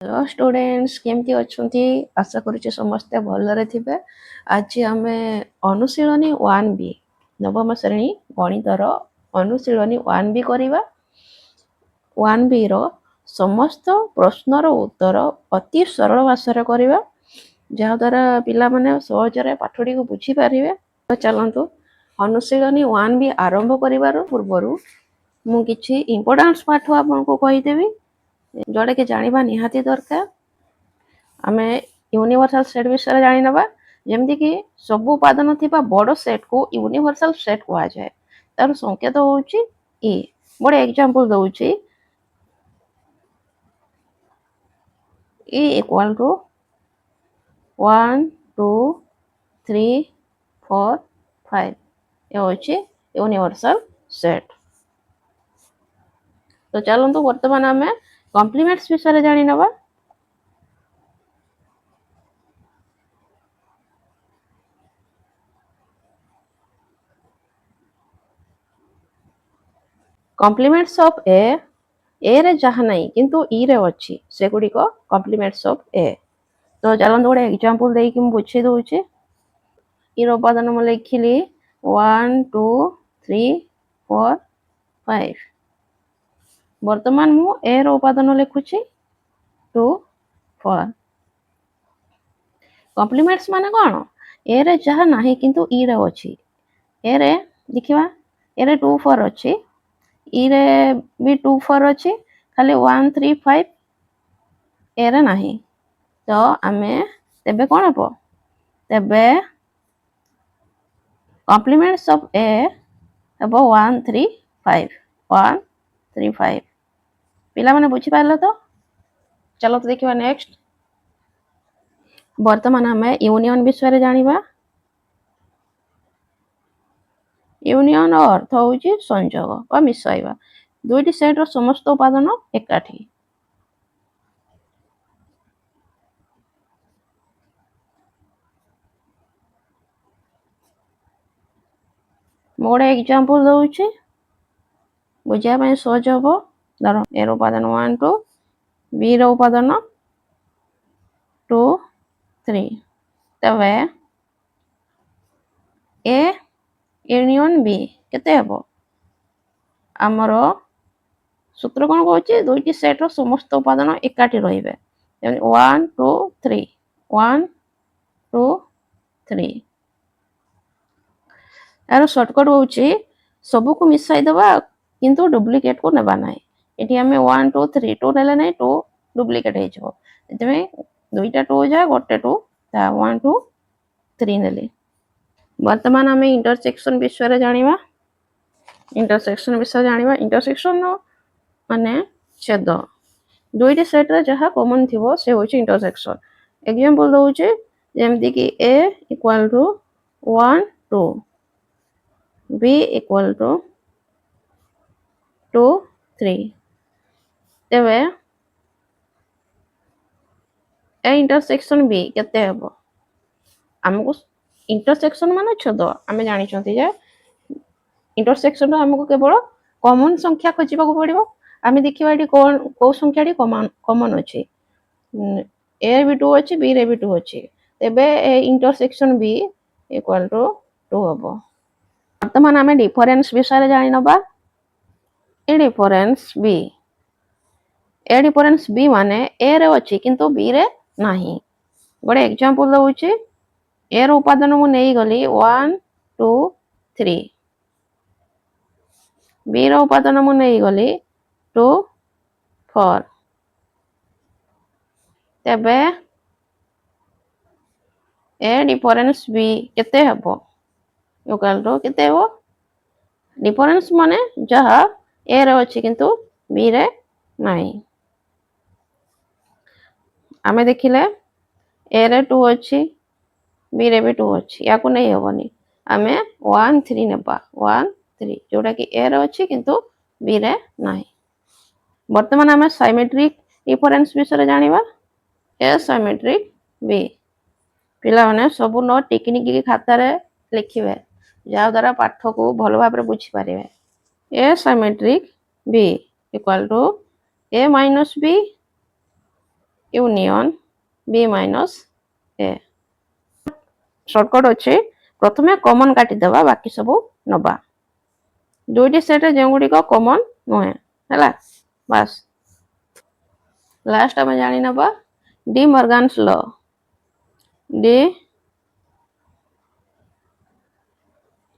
Hello students केमती अच्छी आशा करुचे समस्ते भलरे थिबे। आज आमे अनुशीलनी 1B नवम श्रेणी गणितर अनुशीलनी 1B करिबा। 1B रो समस्त प्रश्नर उत्तर अति सरल भाषा करिबा जहा द्वारा पिला माने सहजरे पाठटी को बुझी पारिबे। तो चलंतु अनुशीलनी 1B आरंभ करिवार पूर्वरु मु किछि इंपोर्टेंस पाठ आपनको कहि देबी जोड़ा के जानिबा निहाती दरकार। आमे यूनिवर्सल सेट विषय जानि नबा जेमति कि सब उपादान थिबा बड़ सेट को यूनिवर्सल सेट कहा जाए। तार संकेत होउची ई बड़े एग्जांपल दउची ई इक्वल टू 1 2 3 4 5 ये होची यूनिवर्सल सेट। तो चलंतु वर्तमान आमे कॉम्प्लीमेंट्स विषय जानि नबा। कॉम्प्लीमेंट्स ऑफ ए रे जहा नहीं किंतु ई रे अच्छी से गुडी को कॉम्प्लीमेंट्स ऑफ ए। तो चलंतु गोटे एग्जांपल देई कि बुझी दउची। ई रो उपादान म लिखिली 1 2 3 4 5। वर्तमान मु ए रो उपादान लिखुची 2 4। कॉम्प्लीमेंट्स माने कोन ए रे जहा नाही किंतु ई रे अच्छी। ए रे देखिबा ए रे 2 4 अच्छी ई रे भी 2 4 अच्छी खाली 1 3 5 ए रे नाही। तो आमे तेबे कोन हबो तेबे कॉम्प्लीमेंट्स ऑफ ए हबो 1 3 5 1 3 5। पिला माने बुझी पारलो तो चलो तो देखिबा नेक्स्ट। वर्तमान आमे यूनियन विषय जानिबा। यूनियन अर्थ होउची संयोग बा मिसाइबा दुईटी सेट रो समस्त उपादान एकाठी। मोड़े एग्जांपल दउची बुझिया पय सहज हबो। धरो ए रो उपादान 1 2 बी रो उपादान 2 3 तबे ए यूनियन बी केते हबो हमरो सूत्र कोन कहूची दुईटी सेट रो समस्त उपादान एकाठी रहिबे। 1 2 3 1 2 3 यार शॉर्टकट होउची सबु को मिसाई दबा किंतु डुप्लीकेट को नेबा नाही। एठी हमें 1 2 3 2 नेले नाही 2 डुप्लीकेट हे जबो एतमे दुईटा 2 जा गोटे 2 ता 1 2 3 नेले। वर्तमान हमें इंटरसेक्शन विषय जानिबा। इंटरसेक्शन विषय जानिबा इंटरसेक्शन माने छेद दुईटी सेट रे जहा कॉमन थिबो से होची इंटरसेक्शन। एग्जांपल दउची जेमति कि a equal to 1 2 b equal to 2 3 तेबे ए इंटरसेक्शन b केते हबो हमको इंटरसेक्शन माने छेद आमे जानि छथि जे इंटरसेक्शन हमको केवल कॉमन संख्या खोजिबा को पड़िबो। आमे देखिबा एठी कोन को संख्याटी कॉमन अछि ए भी 2 अछि बी रे भी 2 अछि तेबे A intersection B equal to 2 हबो। वर्तमान आमे डिफरेंस विषय जानि नबा। ए डिफरेंस बी माने ए रे अछि किंतु बी रे नाही। गोटे एग्जांपल दउची ए रो उपादान मु नेई गली 1 2 3 बी रो उपादान मु नेई गली 2 4 तेबे ए डिफरेंस बी केते हबो इक्वल टू केते हो डिफरेंस माने जहा ए रे अछि किंतु बी रे नाही। आमे देखिले ए रे 2 अछि बी रे भी 2 अछि या को नहीं होबनी आमे 1 3 नेबा 1 3 जोटा कि ए रे अछि किंतु बी रे नाही। वर्तमान आमे सिमेट्रिक डिफरेंस विषय जानिबा। ए सिमेट्रिक बी पिला माने सब नो टेक्निक की खाता रे लिखिबे जा द्वारा पाठ को भलो भाबरे बुझी पारिबे। A symmetric B equal to A minus B union B minus A shortcut अच्छे प्रथमे कॉमन काटिदेवा बाकी सब नबा दुईटी सेट जो गुड़िक कॉमन नुहे है बास लास्ट आम जानी नबा De Morgan's law De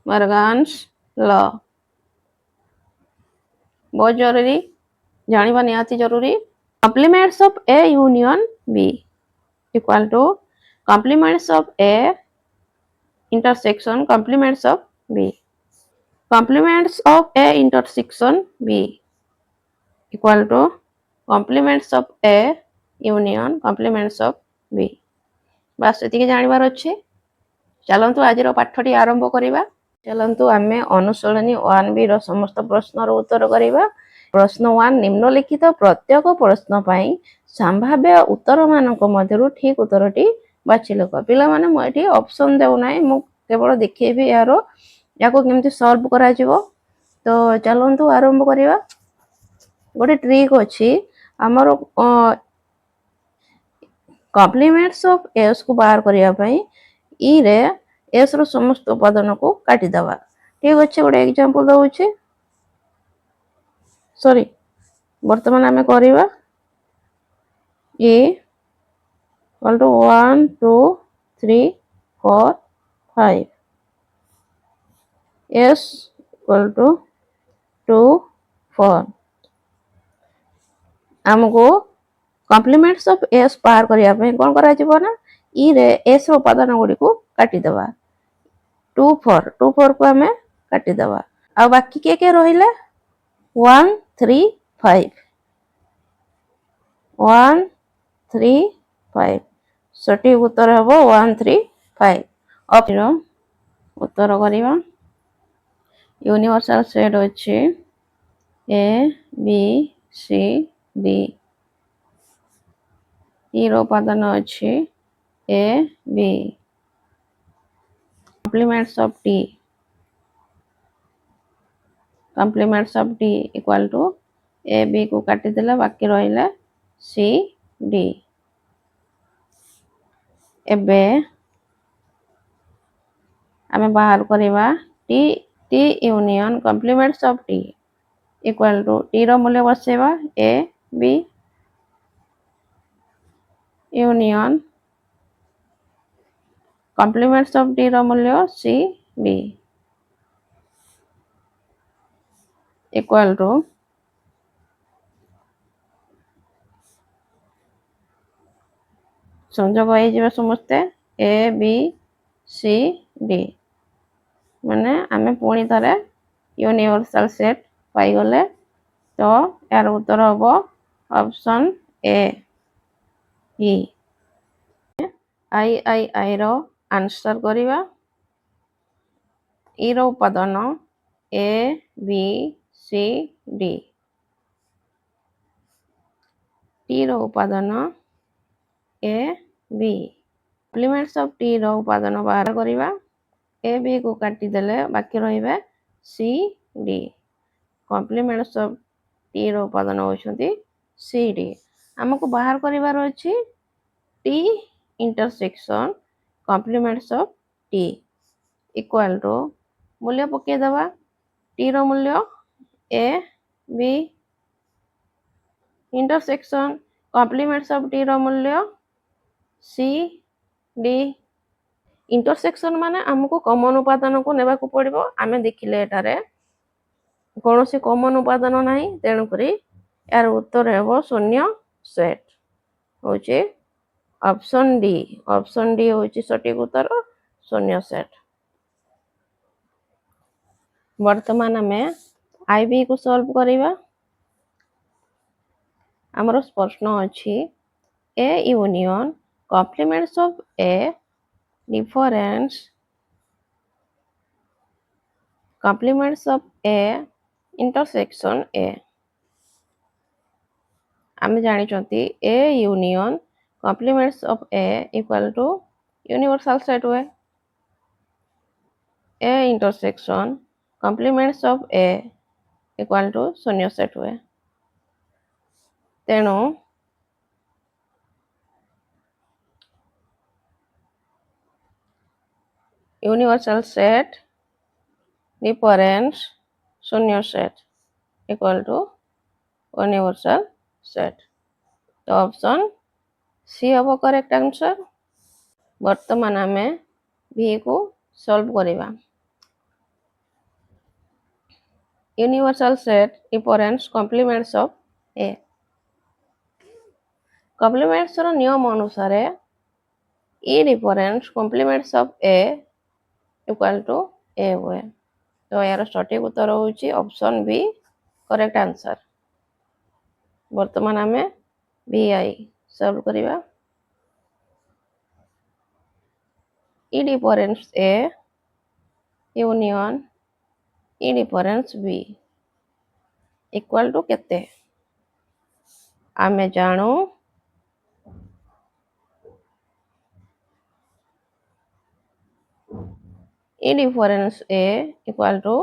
Morgan's law बहुत जरूरी जानिबा निहाती जरूरी complements of A union B equal to complements of A intersection complements of B. Complements of A intersection B equal to complements of A union complements of B. बास एतिके जानिबार अछि चलंतु आजिर पाठटी आरंभ करिबा चलंतु आमे अनुसरणी 1B रो समस्त प्रश्नर उत्तर करिबा प्रश्न 1 निम्नलिखित प्रत्येक प्रश्न पई संभाव्य उत्तर मानक मध्यरु ठीक उत्तरटी बाछि लक पिला माने म एठी ऑप्शन देउ नाही मु केवल देखिबी यारो याको केमति सॉल्व करा जिवो तो चलंतु आरंभ करिबा गोटे ट्रिक अछि हमरो कॉम्प्लीमेंट्स ऑफ एस को बाहर करिया पई ई रे एस रो समस्त उपादान को काटी दबा ठीक अछि गोटे एग्जांपल दउ छी सॉरी वर्तमान हमें करिबा A equal to 1 2 3 4 5 s equal to 2 4 हमको कॉम्प्लीमेंट्स ऑफ s पार करिया पे कोन करा जिवो ना ई रे s रो उपादान गुडी को काटी दबा 2 4 को हमें काटी दबा आ बाकी के रहिला 1 3 5 1 3 5 सटीक उत्तर हबो 1 3 5 अब उत्तर करिबा यूनिवर्सल सेट अछि A B C D E रो उपादान अछि A B complements of D equal to A B को काटी देला बाकी रहिला C D एबे आमे बाहर करिबा T union complements of T equal to T रो मूल्य बसेबा A B union complements of D रो मूल्य C D equal to संजोग होई जिबा समस्ते A B C D माने आमे पुणी थरे यूनिवर्सल सेट पाई गले तो यार उत्तर हबो option A E I row answer करिबा ई रो उपादान A B C D T रो उपादान A B complements of T रो उपादान बाहर करिबा ए बी को काटी देले बाकी रहिबे C D complements of T रो उपादान होछंती सी डी हमको बाहर करिवार अछि T intersection complements of T equal to मूल्य पके दबा टी रो मूल्य A B intersection complements of T रो मूल्य सी डी इंटरसेक्शन माने हमको कॉमन उपादान को नेबा को पड़िबो आमे देखिले एटारे कोनोसी कॉमन उपादान नाही तेणु करी यार उत्तर हेबो शून्य सेट होची ऑप्शन डी होची सटीक उत्तर शून्य सेट वर्तमान हमें आईबी को सॉल्व करिबा हमरो प्रश्न अछि A union complements of A difference complements of A intersection A आमे जानि चंती A union complements of A equal to universal set हुए A intersection complements of A equal to शून्य सेट हुए तेणु यूनिवर्सल सेट डिफरेंस शून्य set equal to universal set. तो option C हम करेक्ट आंसर। वर्तमान आम भी को सॉल्व करिबा। Universal set difference complements of A. Complements रो नियम अनुसार E difference complements of A equal to A हुए। तो यार सठिक उत्तर होची ऑप्शन बी करेक्ट आंसर। वर्तमान आम बी आई सॉल्व करिबा। E difference A union E difference B equal to केते आमे जानू E difference A equal to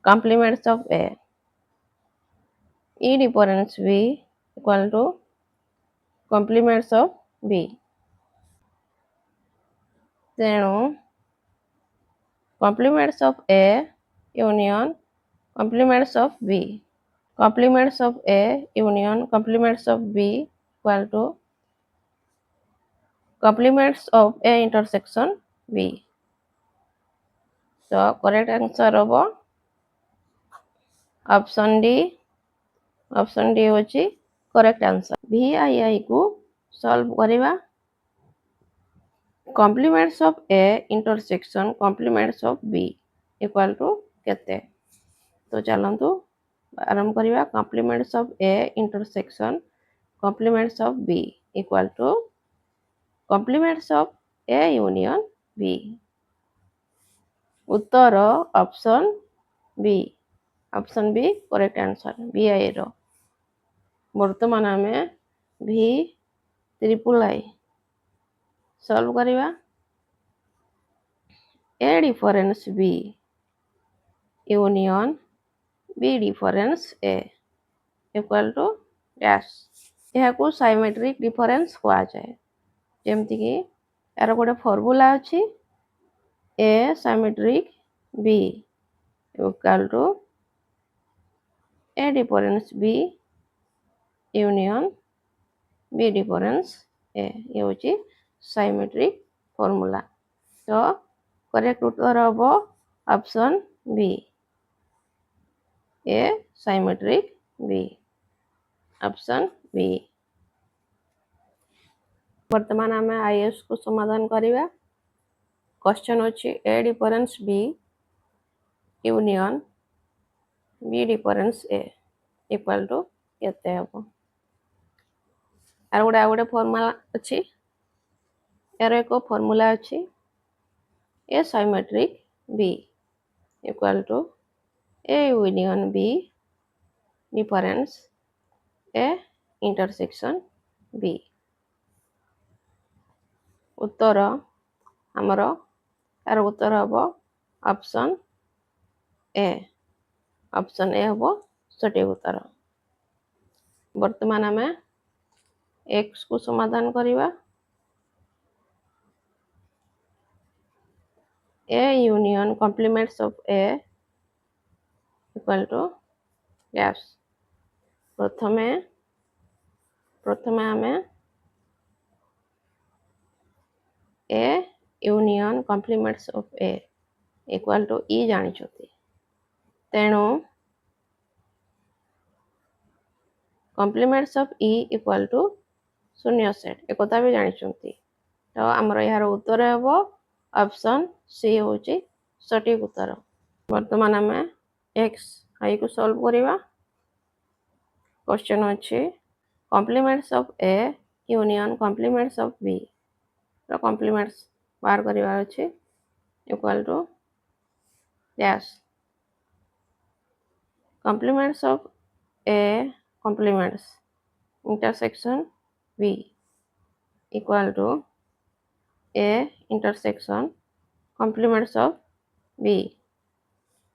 complements of A. E difference B equal to complements of B. तेणु complements of A union complements of B. Complements of A union complements of B equal to complements of A intersection B. तो correct answer हम option D. Option D होची correct answer. B I को solve करिबा। Complements of A intersection complements of B equal to केते। तो चलंतु आरंभ करिबा। Complements of A intersection complements of B equal to complements of A union B. उत्तर option B. Option B correct answer B I रो। वर्तमान आम B triple I solve करिबा। A difference B union B difference A equal to dash. यह को symmetric difference हुआ जाए। जेमती कि यार गोटे फॉर्मूला अच्छी A symmetric B equal to A difference B union B difference A. ये होची साइमेट्रिक फॉर्मूला। तो करेक्ट उत्तर हम option B A symmetric B. Option B. वर्तमान आम आईएएस को समाधान करिबा। क्वेश्चन अच्छी A difference B union B difference A equal to केते हम। यार गोटे फॉर्मूला अच्छी यार एक फॉर्मूला अच्छी A symmetric B equal to A union B difference A intersection B. उत्तर आमर यार उत्तर हम ऑप्शन ए। ऑप्शन ए हम सठिक उत्तर। वर्तमान आम एक्स को समाधान करिबा। A union complements of A equal to dash. प्रथमे आम A union complements of A equal to E जानी। तेणु complements of E equal to शून्य सेट एक भी जानी। तो आमर यार उत्तर हम ऑप्शन सी होची सठिक उत्तर। वर्तमान आम एक्स आई को सॉल्व करिबा। क्वेश्चन अच्छी complements of A union complements of B रो कॉम्प्लीमेंट्स बाहर करिवार अच्छी equal to dash. Complements of A complements intersection B equal to A intersection complements of B.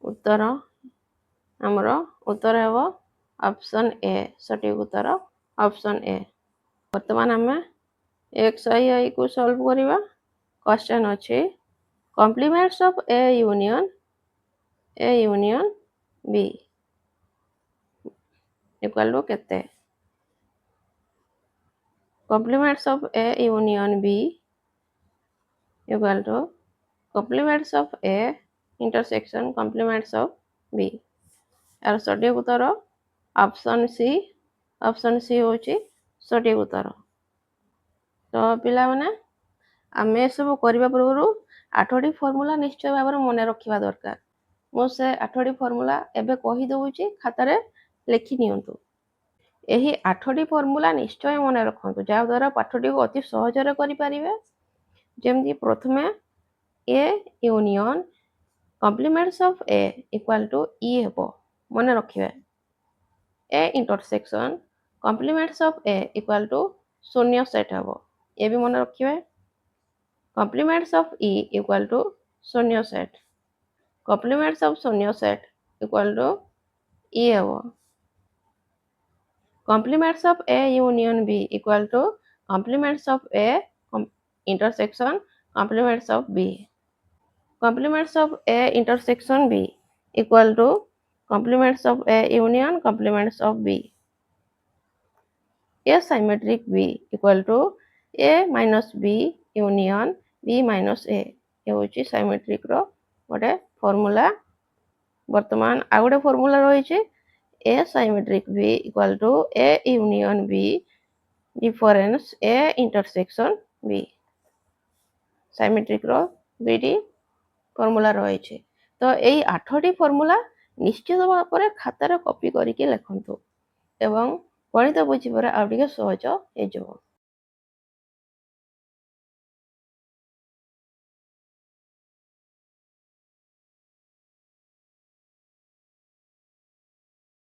उत्तर आमर उत्तर हम ऑप्शन ए सठिक उत्तर ऑप्शन ए। वर्तमान आम एक्स आई को सॉल्व करिबा। क्वेश्चन अच्छी complements of A union B equal to କେତେ? Complements of A union B equal to complements of A intersection complements of B. यार सटीक उत्तर ऑप्शन सी होची सटीक उत्तर। तो पिला माने आमे सब करबा पूर्व 8टी फॉर्मूला निश्चय भाव मन रखिबा दरकार। मो से 8टी फॉर्मूला एबे कहि दउची खातारे लिखि नियंतु। यही 8टी फॉर्मूला निश्चय मन रखंतु जा द्वारा पाठटी को अति सहजरे करि परिबे। जेमती प्रथमे A union complements of A equal to E हेबो मन रखिबे। A intersection complements of A equal to शून्य सेट हेबो ये भी मन रखिबे। Complements of E equal to शून्य सेट कॉम्प्लीमेंट्स ऑफ शून्य सेट इक्वल टू E हेबो। Complements of A union B equal to complements of A intersection complements of B. Complements of A intersection B equal to complements of A union complements of B. A symmetric B equal to A minus B union B minus A. ये होची symmetric रो गोटे formula. वर्तमान आ गोटे formula रही A symmetric B equal to A union B difference A intersection B. symmetric रो दुईटी formula रही तो यही 8टी फॉर्मूला निश्चित भाव में खातार कॉपी करके लिखंतु एवं गणित बुझिबार आउ टिके सहज हो।